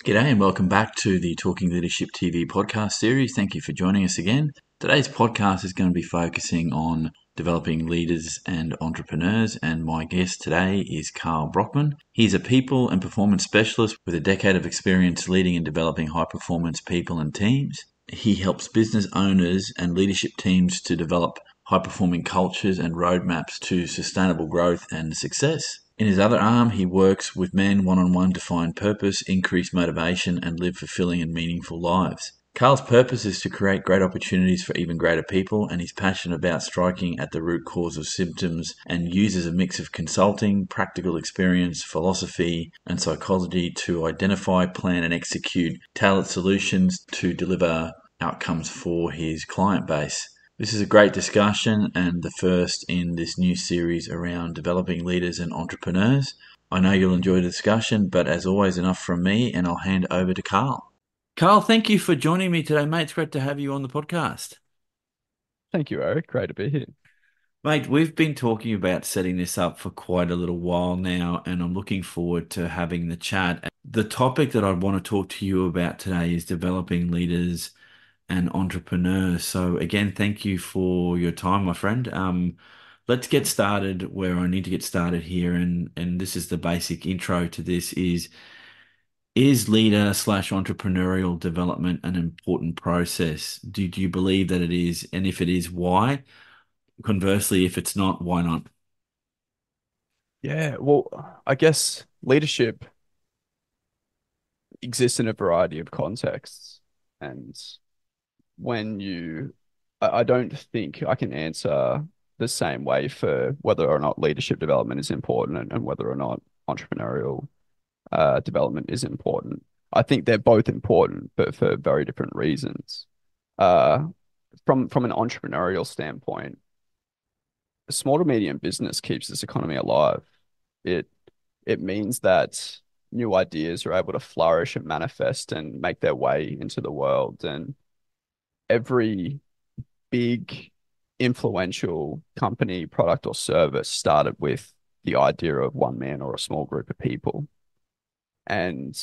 G'day and welcome back to the Talking Leadership TV podcast series. Thank you for joining us again. Today's podcast is going to be focusing on developing leaders and entrepreneurs, and my guest today is Karl Brockman. He's a people and performance specialist with a decade of experience leading and developing high-performance people and teams. He helps business owners and leadership teams to develop high-performing cultures and roadmaps to sustainable growth and success. In his other arm, he works with men one-on-one to find purpose, increase motivation, and live fulfilling and meaningful lives. Karl's purpose is to create great opportunities for even greater people, and he's passionate about striking at the root cause of symptoms and uses a mix of consulting, practical experience, philosophy, and psychology to identify, plan, and execute tailored solutions to deliver outcomes for his client base. This is a great discussion and the first in this new series around developing leaders and entrepreneurs. I know you'll enjoy the discussion, but as always, enough from me, and I'll hand over to Karl. Karl, thank you for joining me today, mate. It's great to have you on the podcast. Thank you, Eric. Great to be here. Mate, we've been talking about setting this up for quite a little while now, and I'm looking forward to having the chat. The topic that I want to talk to you about today is developing leaders and entrepreneurs. So again, thank you for your time, my friend. Let's get started where I need to get started here, and this is the basic intro to this is leader slash entrepreneurial development an important process? Do you believe that it is? And if it is, why? Conversely, if it's not, why not? Yeah, well, I guess leadership exists in a variety of contexts. And when I don't think I can answer the same way for whether or not leadership development is important and whether or not entrepreneurial development is important. I think they're both important, but for very different reasons. Uh, from an entrepreneurial standpoint, a small to medium business keeps this economy alive. It it means that new ideas are able to flourish and manifest and make their way into the world. And every big influential company, product, or service started with the idea of one man or a small group of people. And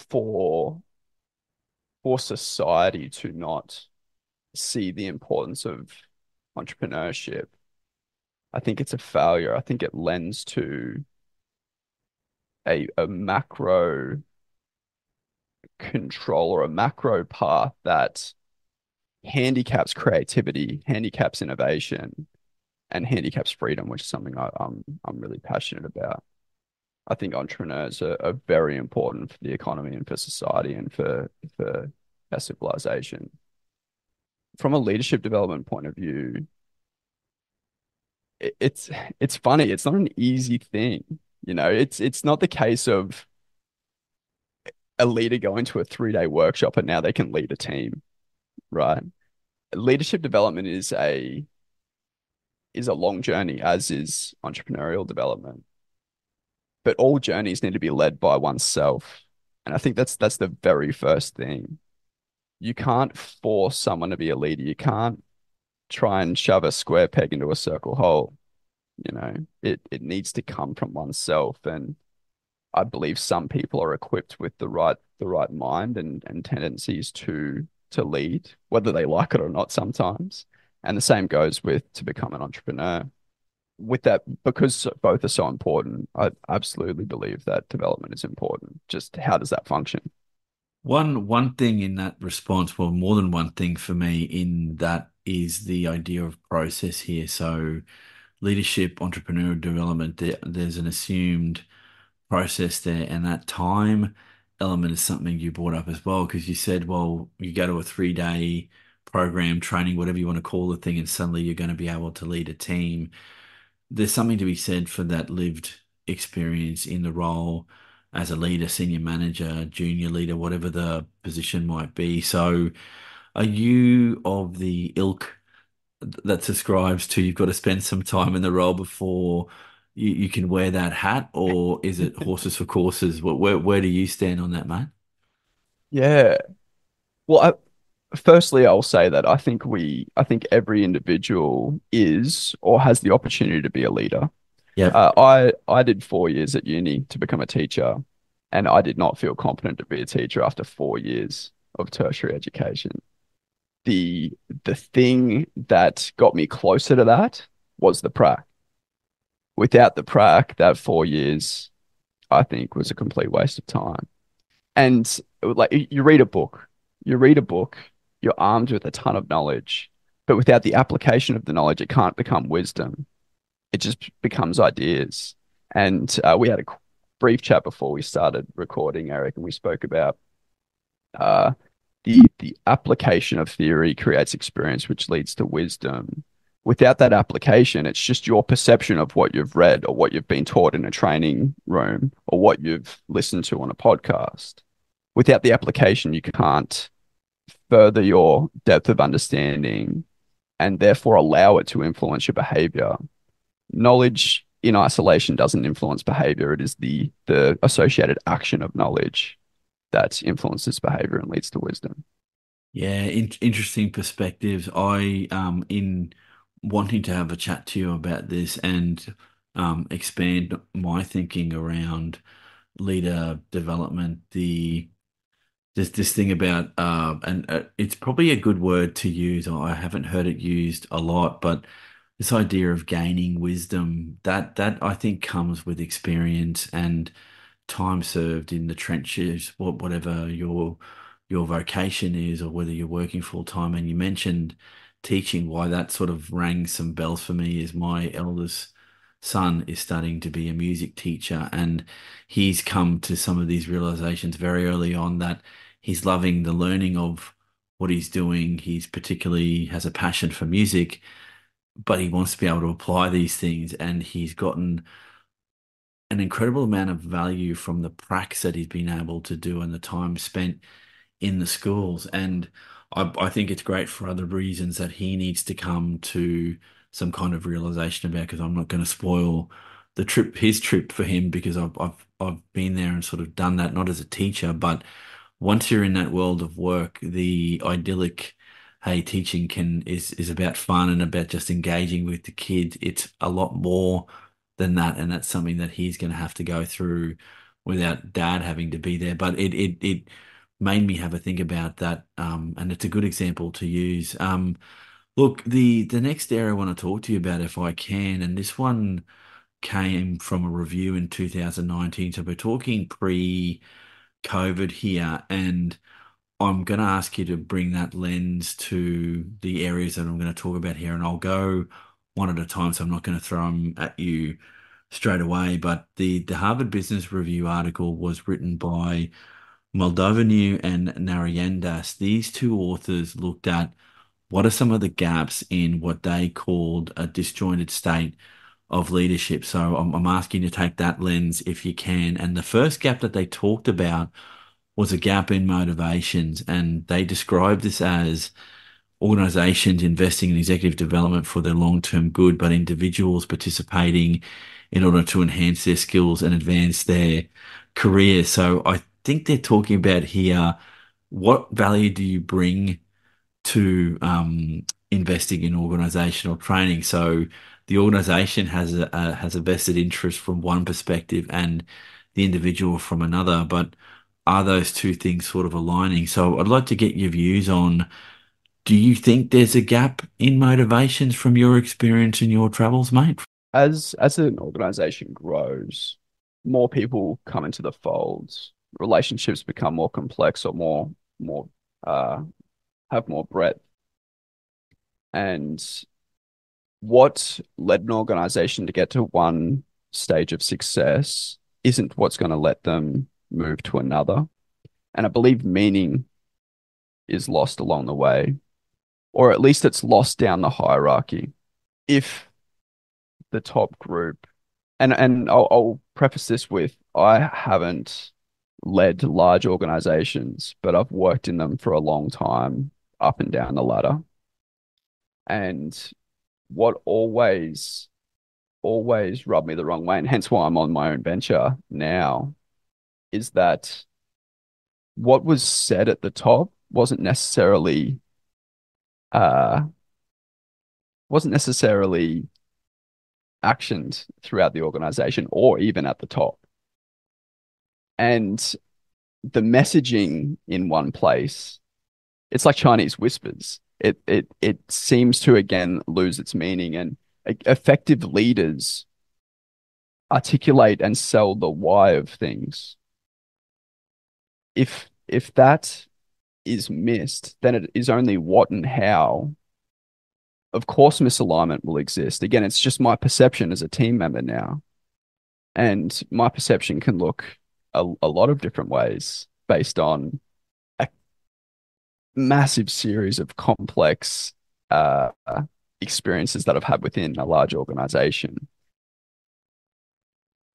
for for society to not see the importance of entrepreneurship, I think it's a failure. I think it lends to a macro control or a macro path that handicaps creativity, handicaps innovation, and handicaps freedom, which is something I'm really passionate about. I think entrepreneurs are very important for the economy and for society and for our civilization. From a leadership development point of view, it's funny. It's not an easy thing. It's not the case of a leader going to a 3-day workshop and now they can lead a team, right? Leadership development is a long journey, as is entrepreneurial development. But all journeys need to be led by oneself. And I think that's the very first thing. You can't force someone to be a leader. You can't try and shove a square peg into a circle hole. It needs to come from oneself. And I believe some people are equipped with the right mind and tendencies to lead, whether they like it or not sometimes. And the same goes with to become an entrepreneur. With that, because both are so important, I absolutely believe that development is important. Just how does that function? One thing in that response, well, more than one thing for me in that is the idea of process here. So leadership, entrepreneurial development, there's an assumed process there, and that time element is something you brought up as well, because you said, well, you go to a 3-day program, training, whatever you want to call the thing, and suddenly you're going to be able to lead a team. There's something to be said for that lived experience in the role as a leader, senior manager, junior leader, whatever the position might be. So are you of the ilk that subscribes to you've got to spend some time in the role before you can wear that hat, or is it horses for courses? Where do you stand on that, mate? Yeah. Well, firstly, I'll say that I think every individual is or has the opportunity to be a leader. Yep. I did 4 years at uni to become a teacher, And I did not feel competent to be a teacher after 4 years of tertiary education. The the thing that got me closer to that was the prac. Without the prac, that 4 years, I think, was a complete waste of time. And like you read a book, you read a book, you're armed with a ton of knowledge, but without the application of the knowledge, it can't become wisdom. It just becomes ideas. And we had a brief chat before we started recording, Eric, and we spoke about uh, the application of theory creates experience, which leads to wisdom. Without that application, it's just your perception of what you've read or what you've been taught in a training room or what you've listened to on a podcast. Without the application, you can't further your depth of understanding and therefore allow it to influence your behavior. Knowledge in isolation doesn't influence behavior. It is the associated action of knowledge that influences behavior and leads to wisdom. Yeah, interesting perspectives. In wanting to have a chat to you about this and expand my thinking around leader development, there's this thing about, and it's probably a good word to use. I haven't heard it used a lot, but this idea of gaining wisdom that I think comes with experience and time served in the trenches, whatever your vocation is, or whether you're working full time. And you mentioned teaching, why that sort of rang some bells for me is my eldest son is studying to be a music teacher, and he's come to some of these realizations very early on that he's loving the learning of what he's doing. He's particularly has a passion for music, but he wants to be able to apply these things, and he's gotten an incredible amount of value from the pracs that he's been able to do and the time spent in the schools. And I think it's great for other reasons that he needs to come to some kind of realization about, because I'm not going to spoil his trip for him, because I've been there and sort of done that, not as a teacher, but once you're in that world of work, the idyllic, hey, teaching is about fun and about just engaging with the kids. It's a lot more than that, and that's something that he's going to have to go through without dad having to be there. But it made me have a think about that, and it's a good example to use. Look, the next area I want to talk to you about, if I can, and this one came from a review in 2019, so we're talking pre-COVID here, and I'm going to ask you to bring that lens to the areas that I'm going to talk about here, and I'll go one at a time, so I'm not going to throw them at you straight away. But the Harvard Business Review article was written by Moldoveanu and Narayandas. These two authors looked at what are some of the gaps in what they called a disjointed state of leadership. So I'm asking you to take that lens if you can. And the first gap that they talked about was a gap in motivations, and they described this as organizations investing in executive development for their long-term good, but individuals participating in order to enhance their skills and advance their career. So I think they're talking about here, what value do you bring to investing in organizational training? So the organization has a vested interest from one perspective and the individual from another, but are those two things sort of aligning? So I'd like to get your views on, do you think there's a gap in motivations from your experience in your travels, mate? As an organization grows, more people come into the folds, relationships become more complex or more uh have more breadth. And what led an organization to get to one stage of success isn't what's going to let them move to another. And I believe meaning is lost along the way, or at least it's lost down the hierarchy. If the top group, and I'll preface this with I haven't led large organizations, but I've worked in them for a long time, up and down the ladder. And what always rubbed me the wrong way, and hence why I'm on my own venture now, is that what was said at the top uh wasn't necessarily actioned throughout the organization or even at the top. And the messaging in one place, it's like Chinese whispers. It seems to again lose its meaning, and effective leaders articulate and sell the why of things. If that is missed, then it is only what and how. Of course, misalignment will exist. Again, it's just my perception as a team member now. And my perception can look a lot of different ways based on a massive series of complex experiences that I've had within a large organization.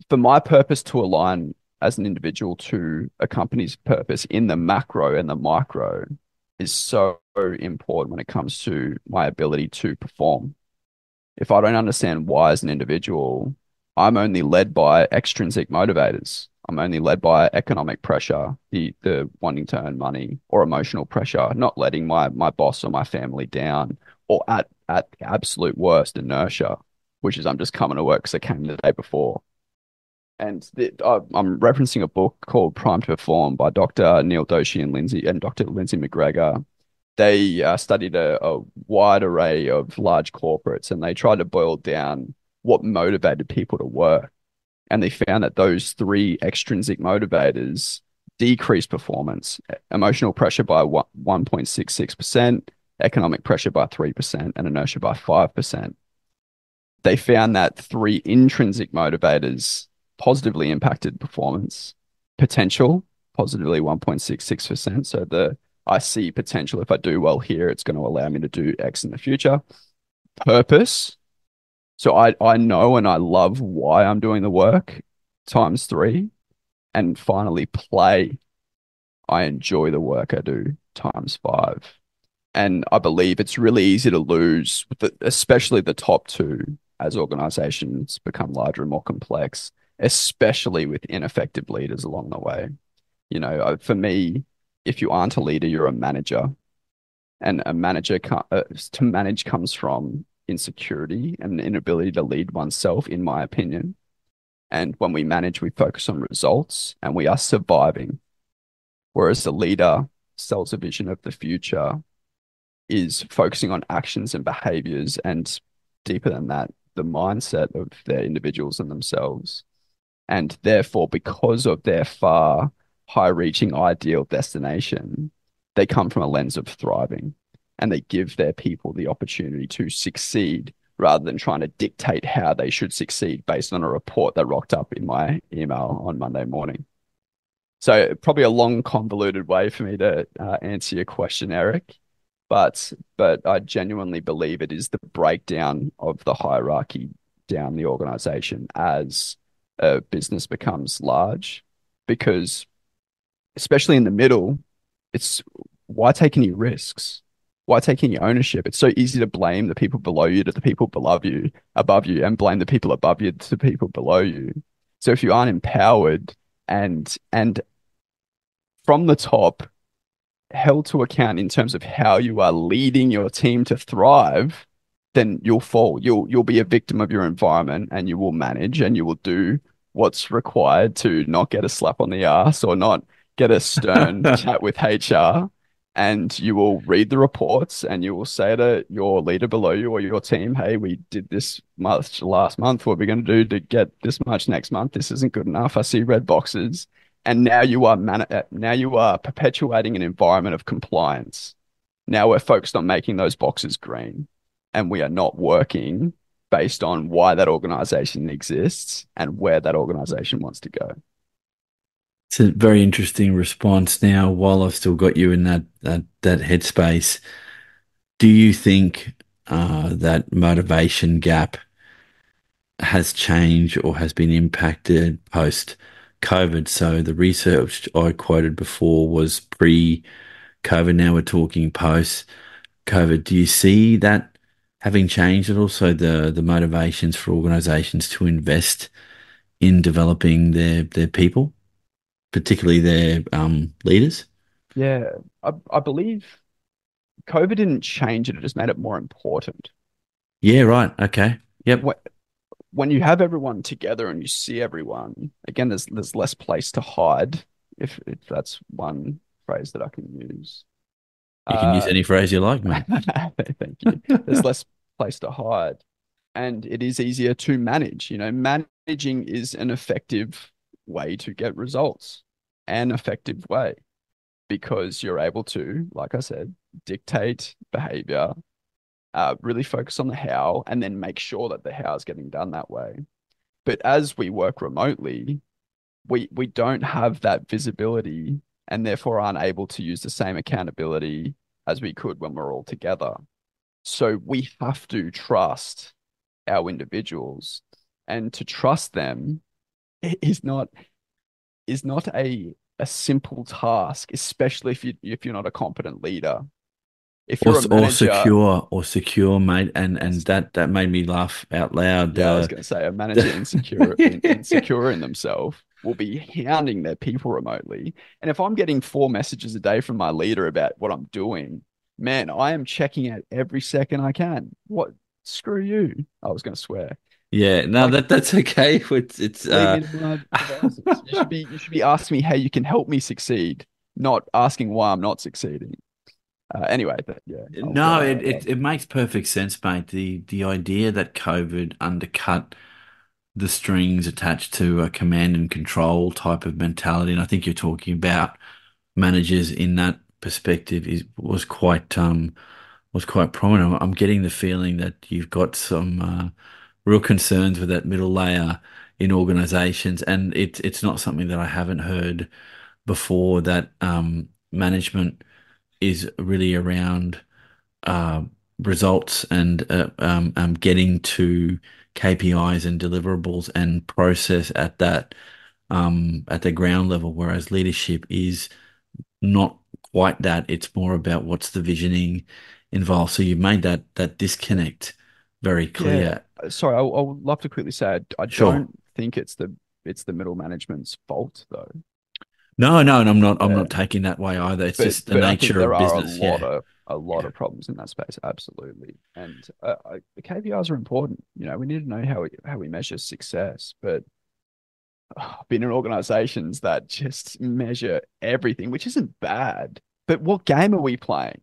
For my purpose to align as an individual to a company's purpose in the macro and the micro is so important when it comes to my ability to perform. If I don't understand why as an individual, I'm only led by extrinsic motivators. I'm only led by economic pressure, the wanting to earn money, or emotional pressure, not letting my boss or my family down, or at the absolute worst, inertia, which is I'm just coming to work because I came the day before. And I'm referencing a book called Prime to Perform by Dr. Neil Doshi and Dr. Lindsay McGregor. They studied a wide array of large corporates, and they tried to boil down what motivated people to work. And they found that those three extrinsic motivators decreased performance: emotional pressure by 1.66%, economic pressure by 3%, and inertia by 5%. They found that three intrinsic motivators positively impacted performance: potential, positively 1.66%. So I see potential. If I do well here, it's going to allow me to do X in the future. Purpose. So I know and I love why I'm doing the work, times three. And finally, play. I enjoy the work I do, times five. And I believe it's really easy to lose, especially the top two, as organizations become larger and more complex, especially with ineffective leaders along the way. For me, if you aren't a leader, you're a manager. And a manager to manage comes from insecurity and inability to lead oneself, in my opinion. And when we manage, we focus on results and we are surviving. Whereas the leader sells a vision of the future, is focusing on actions and behaviors, and deeper than that, the mindset of their individuals and themselves. And therefore, because of their far high reaching ideal destination, they come from a lens of thriving, and they give their people the opportunity to succeed rather than trying to dictate how they should succeed based on a report that rocked up in my email on Monday morning. So probably a long, convoluted way for me to answer your question, Eric. But I genuinely believe it is the breakdown of the hierarchy down the organization as a business becomes large, because especially in the middle, it's why take any risks? Why take any ownership? It's so easy to blame the people below you to the people above you, and blame the people above you to the people below you. So if you aren't empowered and from the top held to account in terms of how you are leading your team to thrive, then you'll fall. You'll be a victim of your environment, and you will manage and you will do what's required to not get a slap on the ass or not get a stern chat with HR. And you will read the reports and you will say to your leader below you or your team, hey, we did this much last month. What are we going to do to get this much next month? This isn't good enough. I see red boxes. And now you are perpetuating an environment of compliance. Now we're focused on making those boxes green, and we are not working based on why that organization exists and where that organization wants to go. It's a very interesting response. Now, while I've still got you in that headspace, do you think that motivation gap has changed or has been impacted post COVID? So the research I quoted before was pre-COVID. Now we're talking post COVID. Do you see that having changed, and also the motivations for organizations to invest in developing their people, particularly their leaders? Yeah, I believe COVID didn't change it, it just made it more important. Yeah, right. Okay. Yep. when you have everyone together and you see everyone, again, there's less place to hide, if that's one phrase that I can use. You can use Uh, any phrase you like, mate. thank you. There's less place to hide, and it is easier to manage. Managing is an effective way to get results, an effective way because you're able to, like I said, dictate behavior, really focus on the how, and then make sure that the how is getting done that way. But as we work remotely, we don't have that visibility and therefore aren't able to use the same accountability as we could when we're all together. So we have to trust our individuals, and to trust them is not a simple task, especially if you're not a competent leader. If Or you're a or manager, secure or secure, mate, and yes, that made me laugh out loud. yeah, I was going to say a manager insecure in themselves will be hounding their people remotely. And if I'm getting 4 messages a day from my leader about what I'm doing, man, I am checking out every second I can. What? Screw you. I was going to swear. Yeah, no, Like, that's okay. It's leave me to my devices. You should be asking me how you can help me succeed, not asking why I'm not succeeding. Anyway, yeah, I'll get no, it makes perfect sense, mate. The idea that COVID undercut the strings attached to a command and control type of mentality, and I think you're talking about managers in that perspective is was quite prominent. I'm getting the feeling that you've got some real concerns with that middle layer in organizations, and it's not something that I haven't heard before, that management is really around uh, results and getting to KPIs and deliverables and process at the ground level, whereas leadership is not quite that. It's more about what's the visioning involved. So you've made that disconnect very Yeah. clear. Sorry, I would love to quickly say I Sure. don't think it's the middle management's fault though. No, no, and I'm Yeah. not taking that way either. It's But just the but I think nature there of are business. Yeah. a lot Yeah. of problems in that space, absolutely. And the KPIs are important. We need to know how we measure success. But I've been in organizations that just measure everything, which isn't bad. But what game are we playing?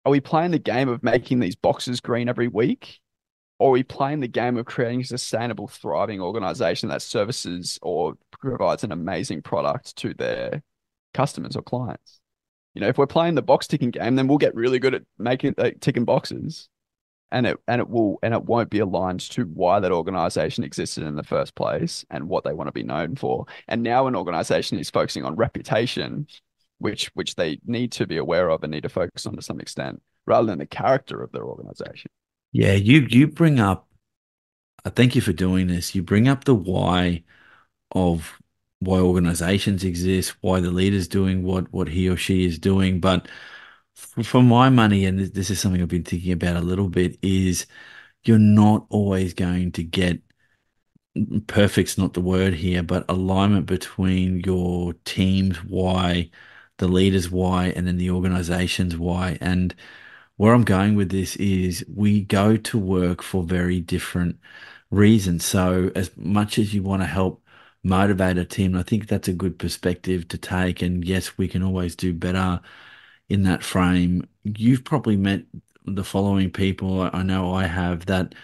Are we playing the game of making these boxes green every week? Or are we playing the game of creating a sustainable, thriving organization that services or provides an amazing product to their customers or clients? If we're playing the box ticking game, then we'll get really good at making ticking boxes, and it won't be aligned to why that organization existed in the first place and what they want to be known for. And now an organization is focusing on reputation, which they need to be aware of and need to focus on to some extent, rather than the character of their organization. Yeah, you bring up, thank you for doing this. You bring up the why of why organizations exist, why the leader's doing what he or she is doing. But for my money, and this is something I've been thinking about a little bit, is you're not always going to get, perfect's not the word here, but alignment between your team's why, the leader's why, and then the organization's why. And where I'm going with this is we go to work for very different reasons. So as much as you want to help motivate a team, I think that's a good perspective to take. And yes, we can always do better in that frame. You've probably met the following people. I know I have, that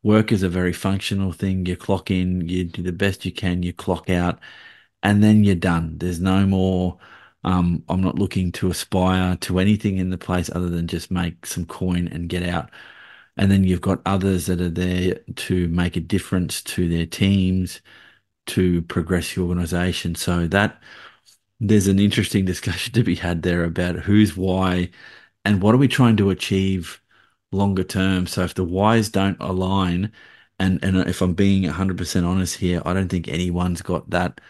work is a very functional thing. You clock in, you do the best you can, you clock out, and then you're done. There's no more. I'm not looking to aspire to anything in the place other than just make some coin and get out. And then you've got others that are there to make a difference to their teams, to progress the organization. So that there's an interesting discussion to be had there about who's why and what are we trying to achieve longer term. So if the whys don't align, and if I'm being 100% honest here, I don't think anyone's got that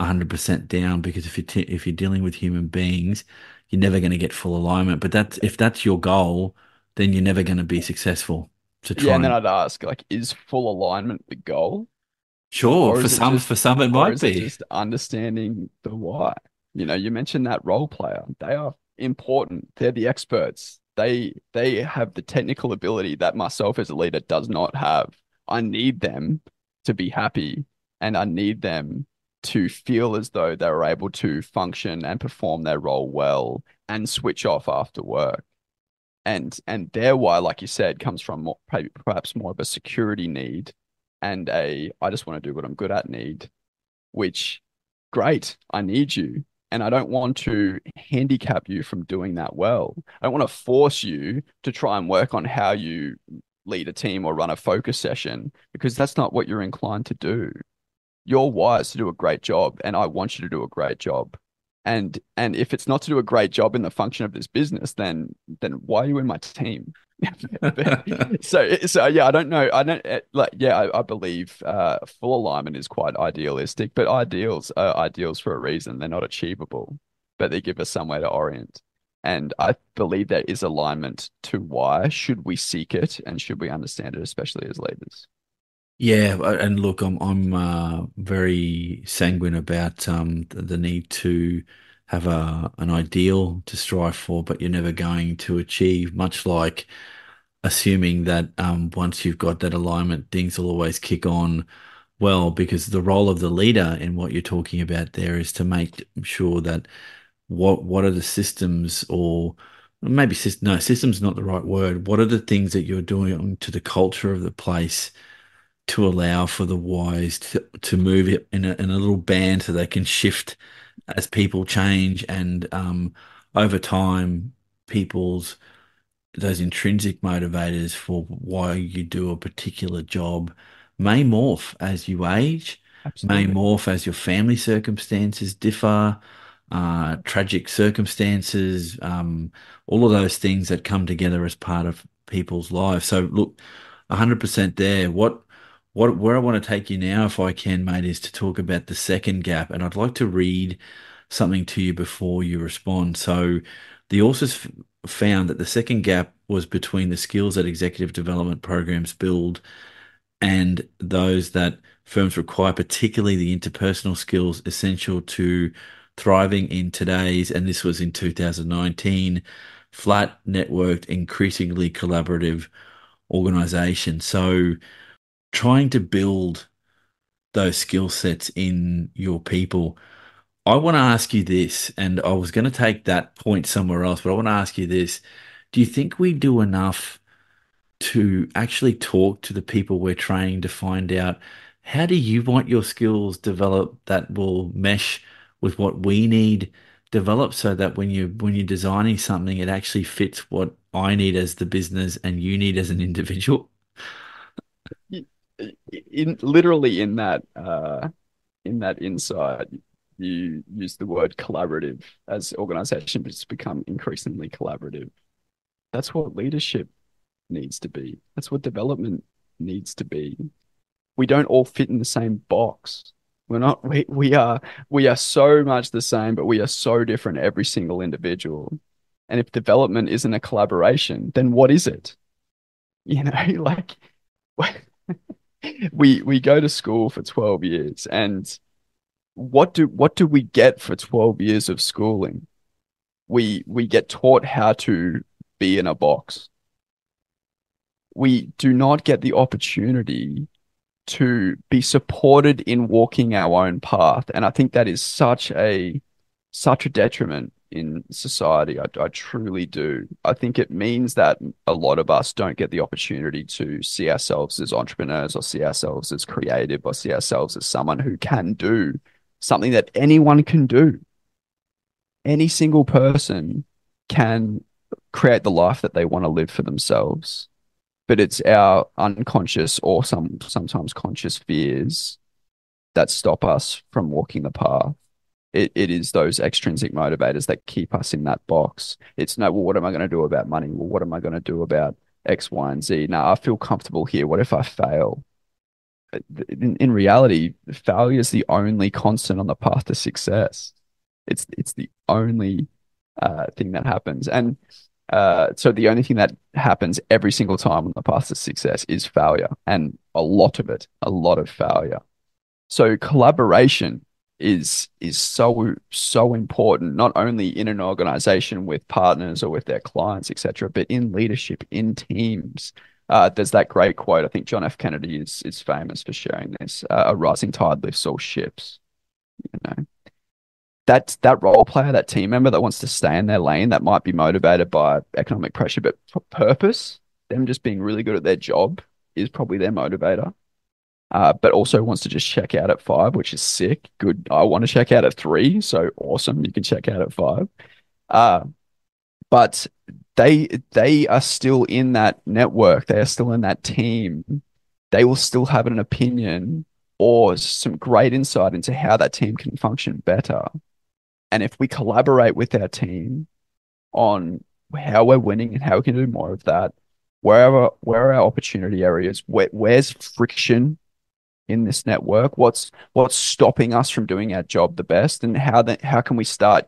100% down, because if you're dealing with human beings, you're never going to get full alignment. But that's, if that's your goal, then you're never going to be successful to Yeah, try and then and. I'd ask, like, is full alignment the goal? Sure, Or is it just for some it or might is it be. just understanding the why? You mentioned that role player. They are important. They're the experts. They have the technical ability that myself as a leader does not have. I need them to be happy, and I need them to feel as though they're able to function and perform their role well and switch off after work. And their why, like you said, comes from perhaps more of a security need and a I just want to do what I'm good at need, which great, I need you. And I don't want to handicap you from doing that well. I don't want to force you to try and work on how you lead a team or run a focus session because that's not what you're inclined to do. You're wise to do a great job, and I want you to do a great job. And if it's not to do a great job in the function of this business, then why are you in my team? So yeah, I don't know. I don't like yeah, I believe full alignment is quite idealistic, but ideals are ideals for a reason. They're not achievable, but they give us somewhere to orient. And I believe there is alignment to why should we seek it and should we understand it, especially as leaders. Yeah, and look, I'm very sanguine about the need to have an ideal to strive for, but you're never going to achieve. Much like assuming that once you've got that alignment, things will always kick on well, because the role of the leader in what you're talking about there is to make sure that what are the systems or maybe no, system's not the right word. What are the things that you're doing to the culture of the place to allow for the wise to move it in a little band so they can shift as people change and over time people's those intrinsic motivators for why you do a particular job may morph as you age, may Absolutely. morph as your family circumstances differ, tragic circumstances, all of those things that come together as part of people's lives. So look, 100% there. Where I want to take you now, if I can, mate, is to talk about the second gap, and I'd like to read something to you before you respond. So, the authors found that the second gap was between the skills that executive development programs build and those that firms require, particularly the interpersonal skills essential to thriving in today's, and this was in 2019, flat, networked, increasingly collaborative organization. So, trying to build those skill sets in your people. I want to ask you this, and I was going to take that point somewhere else, but I want to ask you this. Do you think we do enough to actually talk to the people we're training to find out how do you want your skills developed that will mesh with what we need developed so that when you're designing something, it actually fits what I need as the business and you need as an individual? In literally in that insight, you use the word collaborative as organizations become increasingly collaborative. That's what leadership needs to be. That's what development needs to be. We don't all fit in the same box. We're not, we are so much the same, but we are so different, every single individual. And if development isn't a collaboration, then what is it? You know, like we go to school for 12 years and what do we get for 12 years of schooling? We get taught how to be in a box. We do not get the opportunity to be supported in walking our own path. And I think that is such a detriment in society. I truly do. I think it means that a lot of us don't get the opportunity to see ourselves as entrepreneurs or see ourselves as creative or see ourselves as someone who can do something that anyone can do. Any single person can create the life that they want to live for themselves. But it's our unconscious or sometimes conscious fears that stop us from walking the path. It is those extrinsic motivators that keep us in that box. It's no, well, what am I going to do about money? Well, what am I going to do about X, Y, and Z? Now, I feel comfortable here. What if I fail? In reality, failure is the only constant on the path to success. It's the only thing that happens. And so the only thing that happens every single time on the path to success is failure, and a lot of it, a lot of failure. So collaboration is so important, not only in an organization with partners or with their clients, etc., but in leadership, in teams. There's that great quote. I think John F. Kennedy is famous for sharing this. A rising tide lifts all ships. You know, that role player, that team member that wants to stay in their lane, that might be motivated by economic pressure, but for purpose, them just being really good at their job is probably their motivator. But also wants to just check out at 5, which is sick. Good. I want to check out at 3, so awesome. You can check out at 5. Uh, but they are still in that network. They are still in that team. They will still have an opinion or some great insight into how that team can function better. And if we collaborate with our team on how we're winning and how we can do more of that, where are our opportunity areas? Where's friction in this network? What's stopping us from doing our job the best, and how can we start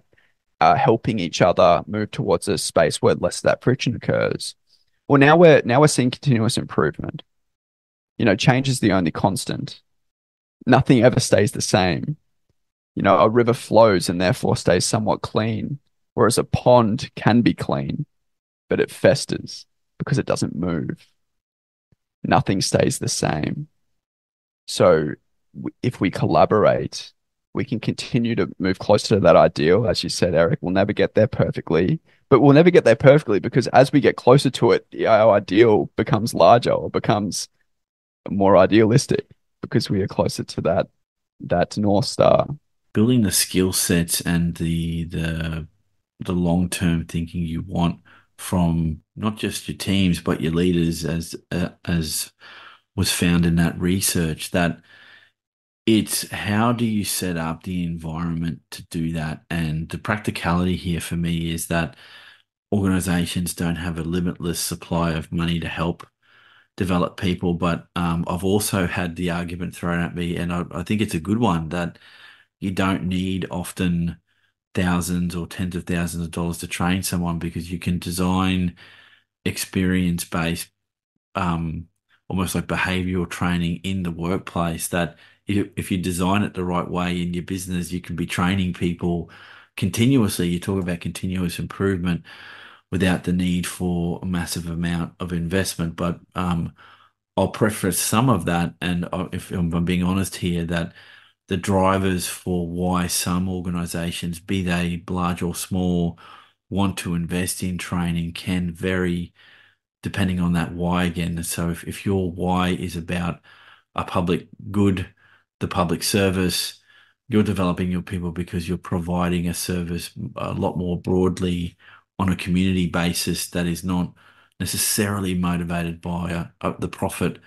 helping each other move towards a space where less of that friction occurs? Well, now we're seeing continuous improvement. Change is the only constant. Nothing ever stays the same. A river flows and therefore stays somewhat clean, whereas a pond can be clean, but it festers because it doesn't move. Nothing stays the same. So if we collaborate, we can continue to move closer to that ideal. As you said, Eric, we'll never get there perfectly, but we'll never get there perfectly because as we get closer to it, our ideal becomes larger or becomes more idealistic because we are closer to that North Star. Building the skill sets and the long-term thinking you want from not just your teams but your leaders, as was found in that research, that it's how do you set up the environment to do that. And the practicality here for me is that organizations don't have a limitless supply of money to help develop people. But I've also had the argument thrown at me, and I think it's a good one, that you don't need often thousands or tens of thousands of dollars to train someone, because you can design experience-based, um, almost like behavioral training in the workplace, that if you design it the right way in your business, you can be training people continuously. You talk about continuous improvement without the need for a massive amount of investment. But I'll preface some of that, and if I'm being honest here, that the drivers for why some organizations, be they large or small, want to invest in training can vary depending on that why again. So if your why is about a public good, the public service, you're developing your people because you're providing a service a lot more broadly on a community basis that is not necessarily motivated by the profit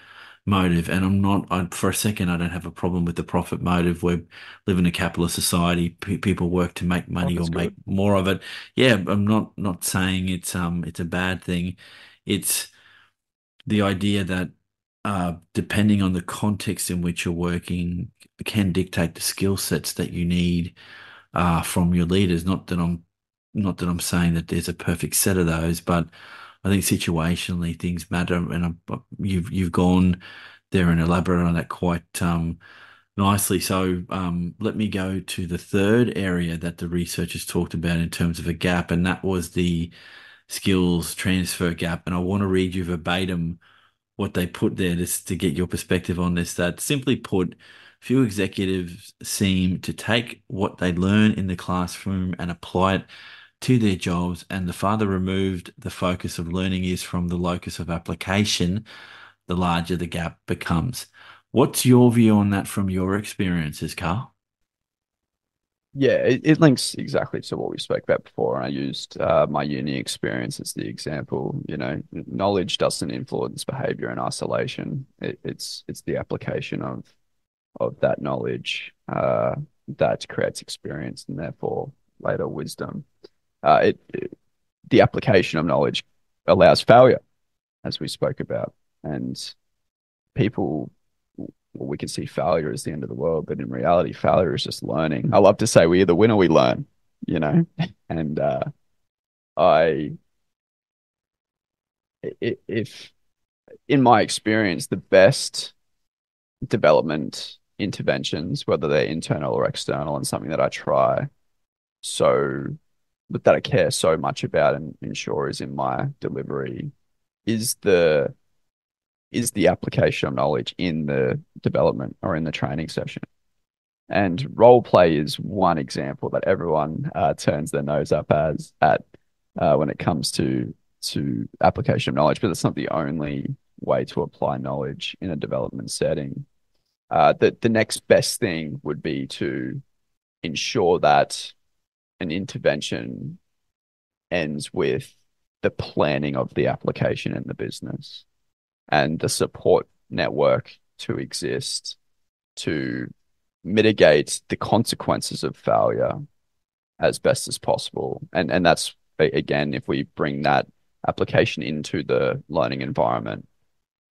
motive. And for a second, I don't have a problem with the profit motive. We live in a capitalist society. People work to make money or Profit's make good. more of it. Yeah, I'm not saying it's a bad thing. It's the idea that depending on the context in which you're working can dictate the skill sets that you need from your leaders. Not that I'm saying that there's a perfect set of those, but I think situationally things matter, and you've gone there and elaborated on that quite nicely. So let me go to the third area that the researchers talked about in terms of a gap, and that was the skills transfer gap. And I want to read you verbatim what they put there, just to get your perspective on this. That simply put, few executives seem to take what they learn in the classroom and apply it to their jobs, and the farther removed the focus of learning is from the locus of application, the larger the gap becomes. What's your view on that from your experiences, Carl? Yeah, it links exactly to what we spoke about before. And I used my uni experience as the example. Knowledge doesn't influence behavior in isolation. It's the application of that knowledge that creates experience and therefore later wisdom. The application of knowledge allows failure, as we spoke about, and people well, we can see failure as the end of the world, but in reality, failure is just learning. I love to say we either win or we learn, you know? And I, if in my experience, the best development interventions, whether they're internal or external, and something that I try so, but that I care so much about and ensure is in my delivery, is the is the application of knowledge in the development or in the training session. And role play is one example that everyone turns their nose up as at when it comes to application of knowledge, but it's not the only way to apply knowledge in a development setting. The next best thing would be to ensure that an intervention ends with the planning of the application in the business and the support network to exist to mitigate the consequences of failure as best as possible. And that's again, if we bring that application into the learning environment,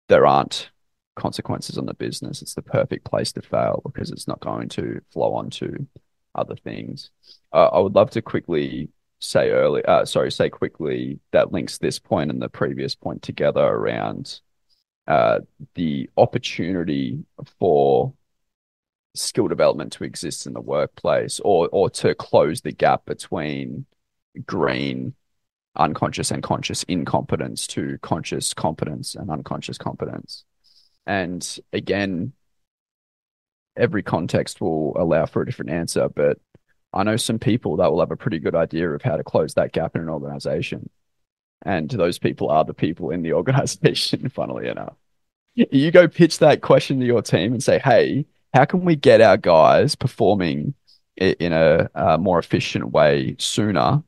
there aren't consequences on the business. It's the perfect place to fail because it's not going to flow on to other things. I would love to quickly say quickly that links this point and the previous point together around the opportunity for skill development to exist in the workplace or to close the gap between green unconscious and conscious incompetence to conscious competence and unconscious competence. And again, every context will allow for a different answer, but I know some people that will have a pretty good idea of how to close that gap in an organization. And those people are the people in the organization, funnily enough. You go pitch that question to your team and say, hey, how can we get our guys performing in a more efficient way sooner?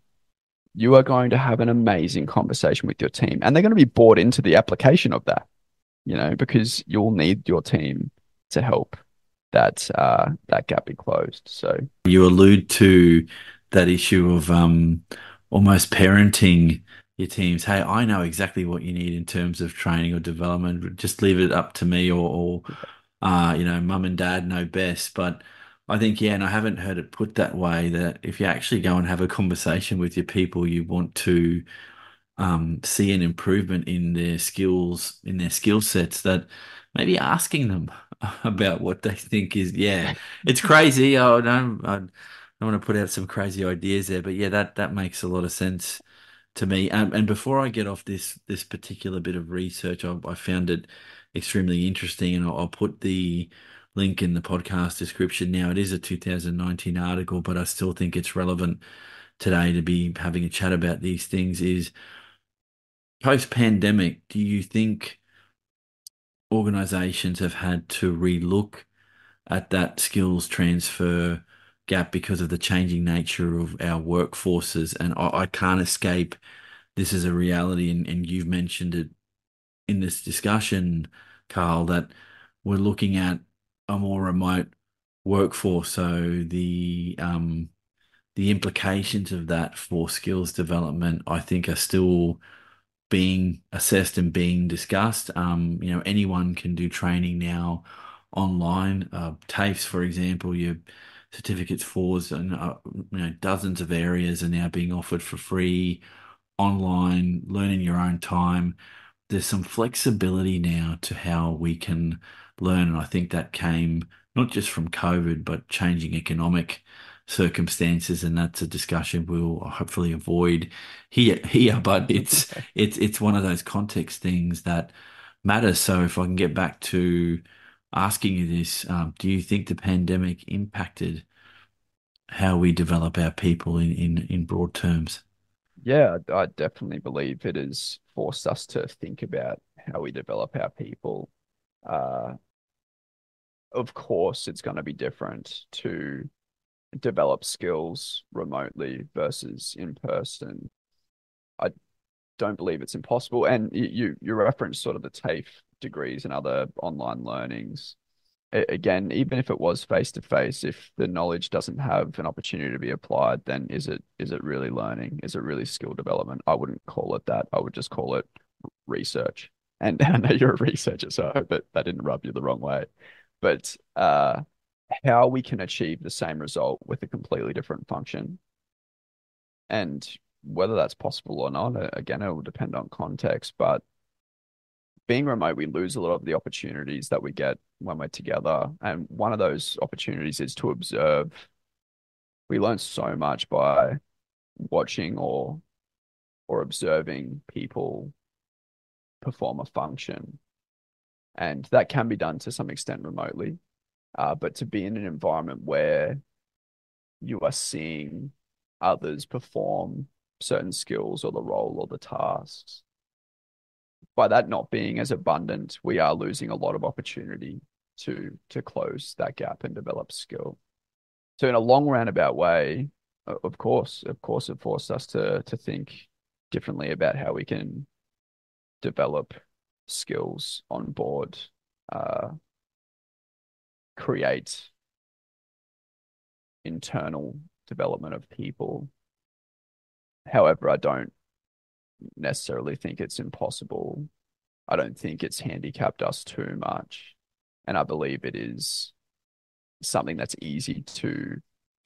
You are going to have an amazing conversation with your team, and they're going to be bought into the application of that, because you'll need your team to help that gap be closed. So You allude to that issue of almost parenting your teams. Hey, I know exactly what you need in terms of training or development. Just leave it up to me, or mum and dad know best. But I think, yeah, and I haven't heard it put that way, that if you actually go and have a conversation with your people, you want to see an improvement in their skills, in their skill sets, that maybe asking them about what they think is, yeah, it's crazy. Oh, no, I don't want to put out some crazy ideas there, but yeah, that makes a lot of sense to me. And before I get off this particular bit of research, I found it extremely interesting, and I'll put the link in the podcast description. Now, it is a 2019 article, but I still think it's relevant today to be having a chat about these things. Is post-pandemic, do you think organizations have had to relook at that skills transfer gap because of the changing nature of our workforces? And I can't escape, this is a reality, and you've mentioned it in this discussion, Karl, that we're looking at a more remote workforce. So the implications of that for skills development, I think, are still being assessed and being discussed. Anyone can do training now online. TAFEs, for example, your certificates fours, and dozens of areas are now being offered for free online, learn in your own time. There's some flexibility now to how we can learn, and I think that came not just from COVID, but changing economic circumstances, and that's a discussion we'll hopefully avoid here. But it's one of those context things that matters. So if I can get back to asking you this, do you think the pandemic impacted how we develop our people in broad terms? yeah, I definitely believe it has forced us to think about how we develop our people. Uh, of course, it's going to be different to develop skills remotely versus in person. I don't believe it's impossible. And you referenced sort of the TAFE degrees and other online learnings. Again, even if it was face to face, if the knowledge doesn't have an opportunity to be applied, then is it really learning? Is it really skill development? I wouldn't call it that. I would just call it research. And I know you're a researcher, so I hope that didn't rub you the wrong way. But how we can achieve the same result with a completely different function, and whether that's possible or not, again, it will depend on context. But being remote, we lose a lot of the opportunities that we get when we're together. And one of those opportunities is to observe. We learn so much by watching or observing people perform a function. And that can be done to some extent remotely. But to be in an environment where you are seeing others perform certain skills or the role or the tasks, by that not being as abundant, we are losing a lot of opportunity to close that gap and develop skill. So in a long roundabout way, of course, it forced us to think differently about how we can develop skills on board, uh, create internal development of people. However, I don't necessarily think it's impossible. I don't think it's handicapped us too much. And I believe it is something that's easy to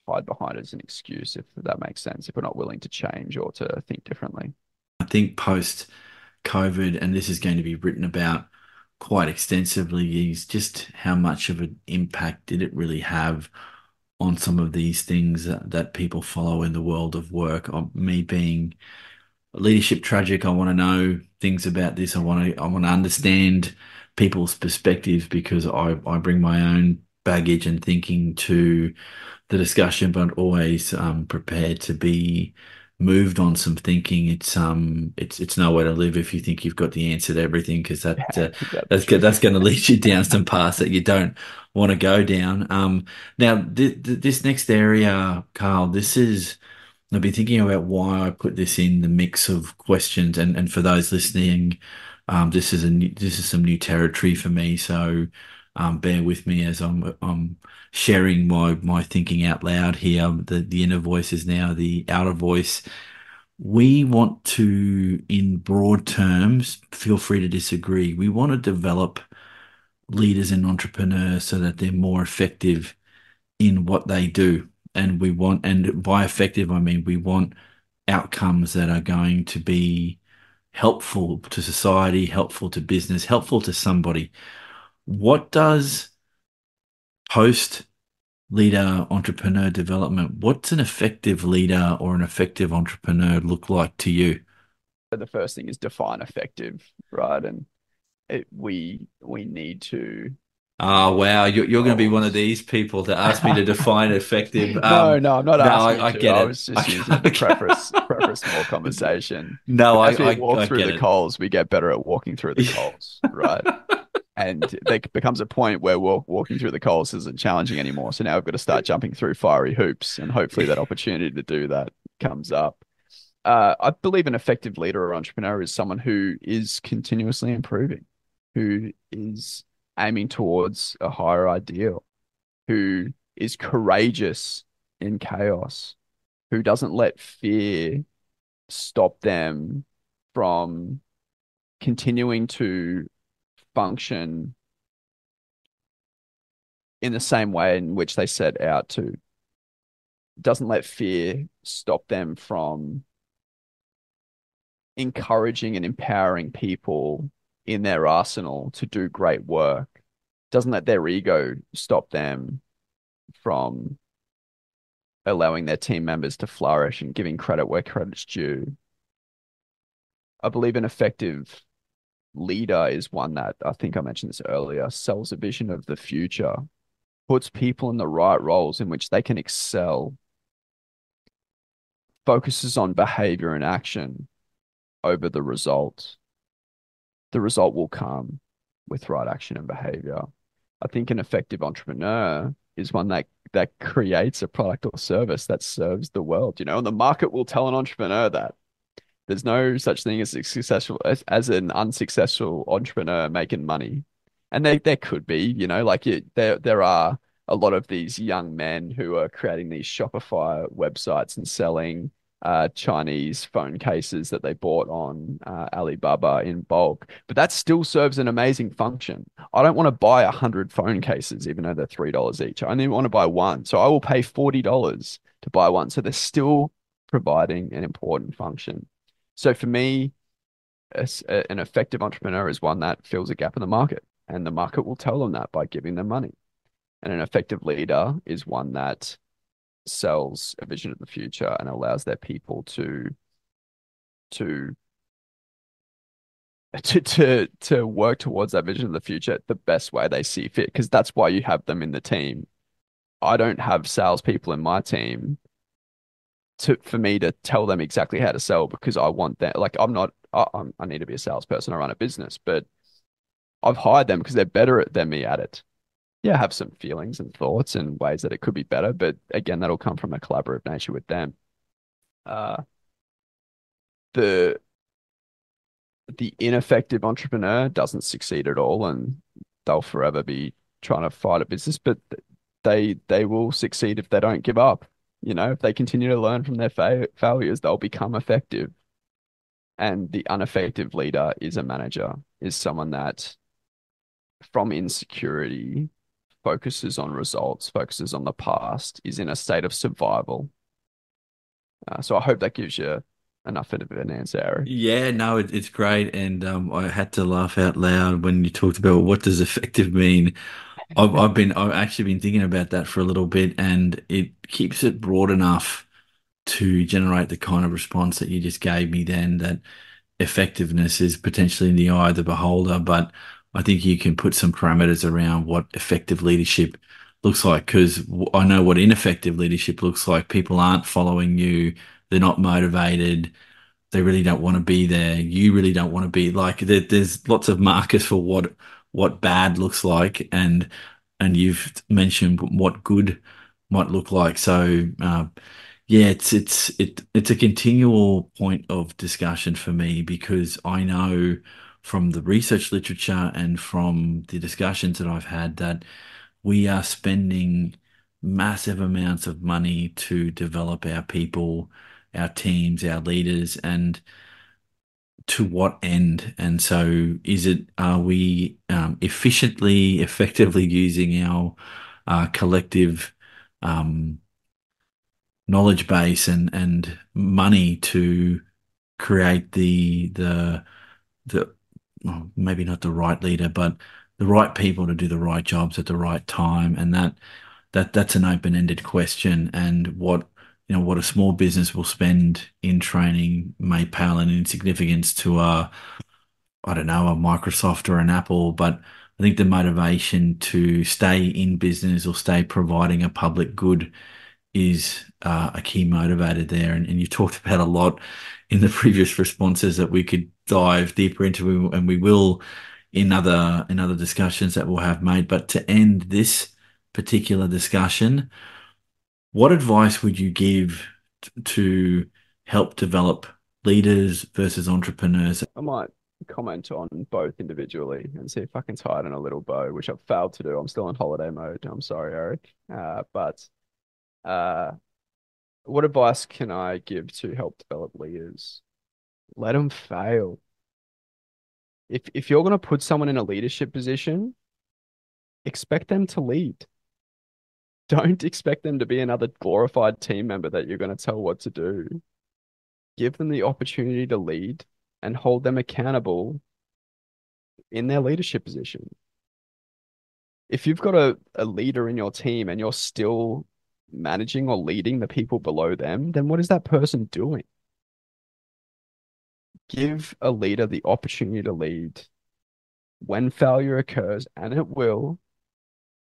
hide behind as an excuse, if that makes sense, if we're not willing to change or to think differently. I think post COVID, and this is going to be written about quite extensively, is just how much of an impact did it really have on some of these things that people follow in the world of work. Me being leadership tragic, I want to know things about this. I want to understand people's perspectives because I bring my own baggage and thinking to the discussion, but always prepared to be moved on some thinking. It's nowhere to live if you think you've got the answer to everything, because That's true. that's going to lead you down some paths that you don't want to go down. Now this next area, Carl, this is. I've been thinking about why I put this in the mix of questions, and for those listening, this is some new territory for me. So bear with me as I'm sharing my thinking out loud here. The inner voice is now the outer voice. We want to, in broad terms, feel free to disagree. We want to develop leaders and entrepreneurs so that they're more effective in what they do. And by effective, I mean we want outcomes that are going to be helpful to society, helpful to business, helpful to somebody. What does post leader entrepreneur development, what's an effective leader or an effective entrepreneur look like to you? The first thing is define effective, right? And we need to Oh, wow. You're going to be one of roles. these people to ask me to define effective. No, I'm not No, asking you I to. get I it. was just using it to preface more conversation. No, As we walk I through get the it. coals, we get better at walking through the coals, right? And there becomes a point where walking through the coals isn't challenging anymore. So now we've got to start jumping through fiery hoops, and hopefully that opportunity to do that comes up. I believe an effective leader or entrepreneur is someone who is continuously improving, who is aiming towards a higher ideal, who is courageous in chaos, who doesn't let fear stop them from continuing to function in the same way in which they set out to, doesn't let fear stop them from encouraging and empowering people in their arsenal to do great work, doesn't let their ego stop them from allowing their team members to flourish and giving credit where credit's due. I believe an effective leader is one that, I think I mentioned this earlier, sells a vision of the future, puts people in the right roles in which they can excel, focuses on behavior and action over the result. The result will come with right action and behavior. I think an effective entrepreneur is one that creates a product or service that serves the world, and the market will tell an entrepreneur that. There's no such thing as as an unsuccessful entrepreneur making money. And there could be, like there are a lot of these young men who are creating these Shopify websites and selling Chinese phone cases that they bought on Alibaba in bulk. But that still serves an amazing function. I don't want to buy 100 phone cases, even though they're $3 each. I only want to buy one. So I will pay $40 to buy one. So they're still providing an important function. So for me, an effective entrepreneur is one that fills a gap in the market, and the market will tell them that by giving them money. And an effective leader is one that sells a vision of the future and allows their people to to work towards that vision of the future the best way they see fit, because that's why you have them in the team. I don't have salespeople in my team for me to tell them exactly how to sell, because I want that. Like, I'm not, I need to be a salesperson. I run a business, but I've hired them because they're better than me at it. Yeah, I have some feelings and thoughts and ways that it could be better, but again, that'll come from a collaborative nature with them. Uh, the the ineffective entrepreneur doesn't succeed at all, and they'll forever be trying to fight a business, but they will succeed if they don't give up. You know, if they continue to learn from their failures, they'll become effective. And the ineffective leader is a manager, is someone that from insecurity focuses on results, focuses on the past, is in a state of survival. So I hope that gives you enough of an answer, Eric. Yeah, no, it's great, and I had to laugh out loud when you talked about what does effective mean. I've actually been thinking about that for a little bit, and it keeps it broad enough to generate the kind of response that you just gave me. Then that effectiveness is potentially in the eye of the beholder, but I think you can put some parameters around what effective leadership looks like, because I know what ineffective leadership looks like. People aren't following you. They're not motivated. They really don't want to be there. You really don't want to be like there's lots of markers for what bad looks like, and you've mentioned what good might look like. So yeah, it's a continual point of discussion for me, because I know from the research literature and from the discussions that I've had that we are spending massive amounts of money to develop our people, our teams, our leaders, and to what end? And so, are we efficiently, effectively using our collective um, knowledge base and money to create the well, maybe not the right leader, but the right people to do the right jobs at the right time, and that's an open-ended question. And what a small business will spend in training may pale in insignificance to I don't know, a Microsoft or an Apple, but I think the motivation to stay in business or stay providing a public good is a key motivator there. And you talked about a lot in the previous responses that we could dive deeper into, and we will in other discussions that we'll have made. But to end this particular discussion, what advice would you give to help develop leaders versus entrepreneurs? I might comment on both individually and see if I can tie it in a little bow, which I've failed to do. I'm still in holiday mode. I'm sorry, Eric. But uh, what advice can I give to help develop leaders? Let them fail. If you're going to put someone in a leadership position, expect them to lead. Don't expect them to be another glorified team member that you're going to tell what to do. Give them the opportunity to lead and hold them accountable in their leadership position. If you've got a leader in your team and you're still managing or leading the people below them, then what is that person doing? Give a leader the opportunity to lead. When failure occurs, and it will,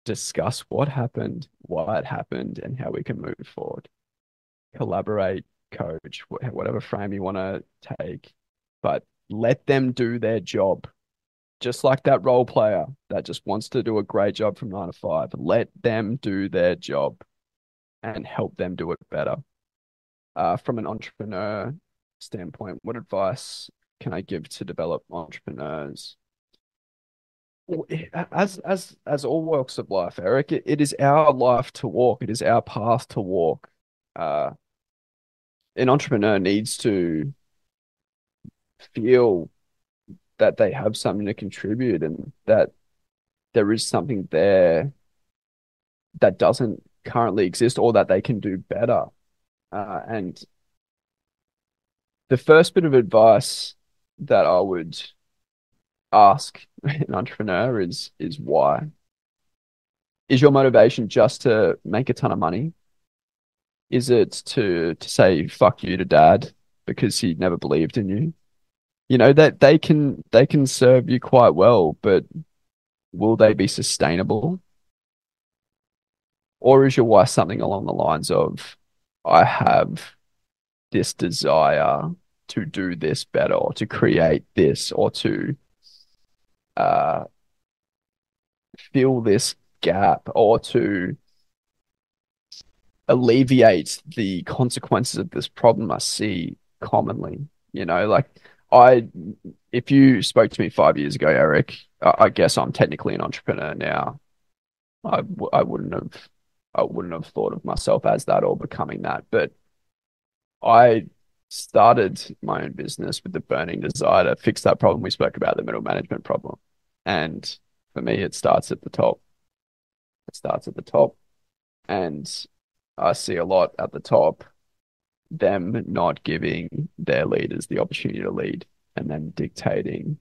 discuss what happened, why it happened, and how we can move forward. Collaborate, coach, whatever frame you want to take, but let them do their job. Just like that role player that just wants to do a great job from 9 to 5, let them do their job and help them do it better. From an entrepreneur standpoint, what advice can I give to develop entrepreneurs? As all walks of life, Eric, it is our life to walk. It is our path to walk. Uh, an entrepreneur needs to feel that they have something to contribute and that there is something there that doesn't currently exist or that they can do better. And the first bit of advice that I would ask an entrepreneur is why? Is your motivation just to make a ton of money? Is it to say fuck you to dad because he never believed in you? that they can serve you quite well, but will they be sustainable? Or is your why something along the lines of, I have this desire to do this better, or to create this, or to uh, fill this gap, or to alleviate the consequences of this problem I see commonly. Like I, if you spoke to me 5 years ago, Eric, I guess I'm technically an entrepreneur now. I wouldn't have thought of myself as that or becoming that, but I started my own business with the burning desire to fix that problem we spoke about, the middle management problem. And for me, it starts at the top. It starts at the top. And I see a lot at the top, them not giving their leaders the opportunity to lead and then dictating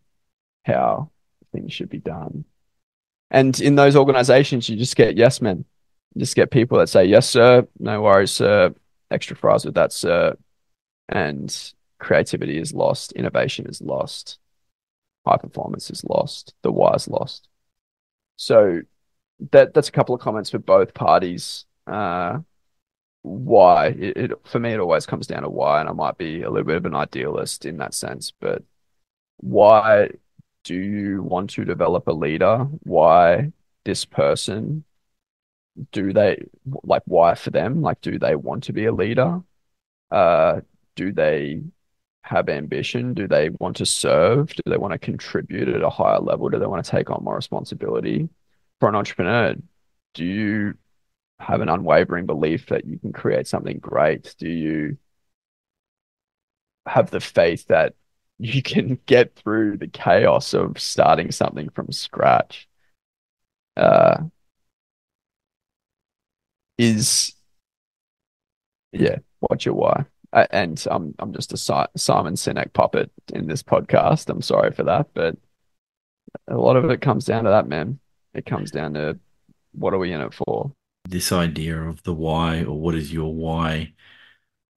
how things should be done. And in those organizations, you just get yes men. You just get people that say, yes, sir, no worries, sir, extra fries with that, sir. And creativity is lost, innovation is lost, high performance is lost, the why is lost. So that's a couple of comments for both parties. Why for me, it always comes down to why, and I might be a little bit of an idealist in that sense, but why do you want to develop a leader? Why this person? Do they like why for them? Like, do they want to be a leader? Uh, do they have ambition? Do they want to serve? Do they want to contribute at a higher level? Do they want to take on more responsibility? For an entrepreneur, do you have an unwavering belief that you can create something great? Do you have the faith that you can get through the chaos of starting something from scratch? Uh, is Yeah, what's your why? And I'm just a Simon Sinek puppet in this podcast. I'm sorry for that, but a lot of it comes down to that, man. It comes down to, what are we in it for? This idea of the why, or what is your why,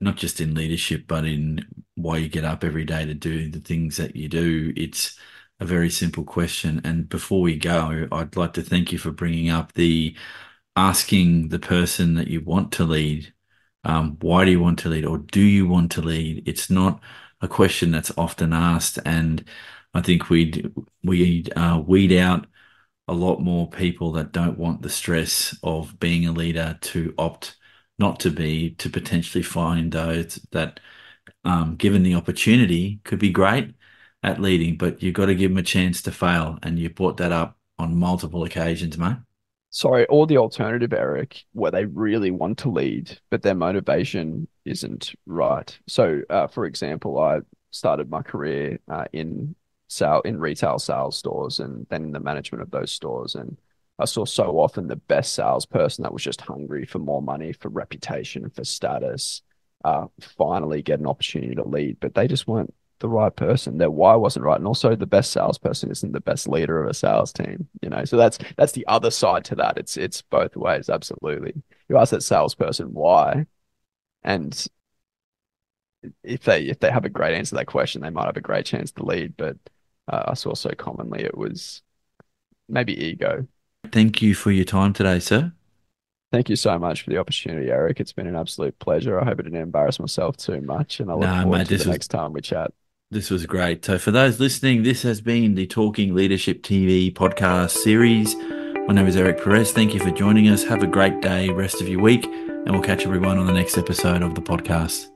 not just in leadership, but in why you get up every day to do the things that you do. It's a very simple question. And before we go, I'd like to thank you for bringing up the asking the person that you want to lead, why do you want to lead, or do you want to lead? It's not a question that's often asked, and I think we'd weed out a lot more people that don't want the stress of being a leader to opt not to be, to potentially find those that, given the opportunity, could be great at leading, but you've got to give them a chance to fail. And you brought that up on multiple occasions, mate. Sorry, or the alternative, Eric, where they really want to lead, but their motivation isn't right. So, for example, I started my career in retail sales stores, and then in the management of those stores. And I saw so often the best salesperson that was just hungry for more money, for reputation, for status, finally get an opportunity to lead, but they just weren't the right person. Their why wasn't right. And also the best salesperson isn't the best leader of a sales team. So that's the other side to that. It's both ways, absolutely. You ask that salesperson why, and if they have a great answer to that question, they might have a great chance to lead. But I saw so commonly it was maybe ego. Thank you for your time today, sir. Thank you so much for the opportunity, Eric. It's been an absolute pleasure. I hope I didn't embarrass myself too much, and I look No, forward mate, to the next time we chat. this was great. So for those listening, this has been the Talking Leadership TV podcast series. My name is Eric Perez. Thank you for joining us. Have a great day, rest of your week, and we'll catch everyone on the next episode of the podcast.